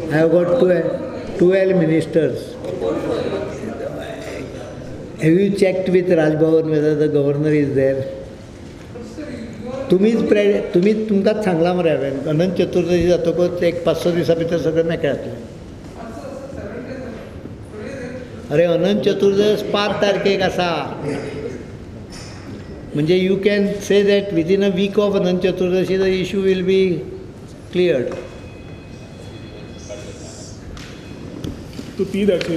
I have got 12 ministers. Have you checked with Raj Bhavan whether the governor is there? तुम्हीच तुमकाच सांगला मरे हांवें अनंत चतुर्दशी जातकच एक 5-6 दिसा भितर सगळें मेकळ्यातलें. अरे अनंत चतुर्दश 5 तारखेक आसा. म्हणजे you can say that within a week of Anant Chaturdashi the issue will be cleared. तू ती दाखव.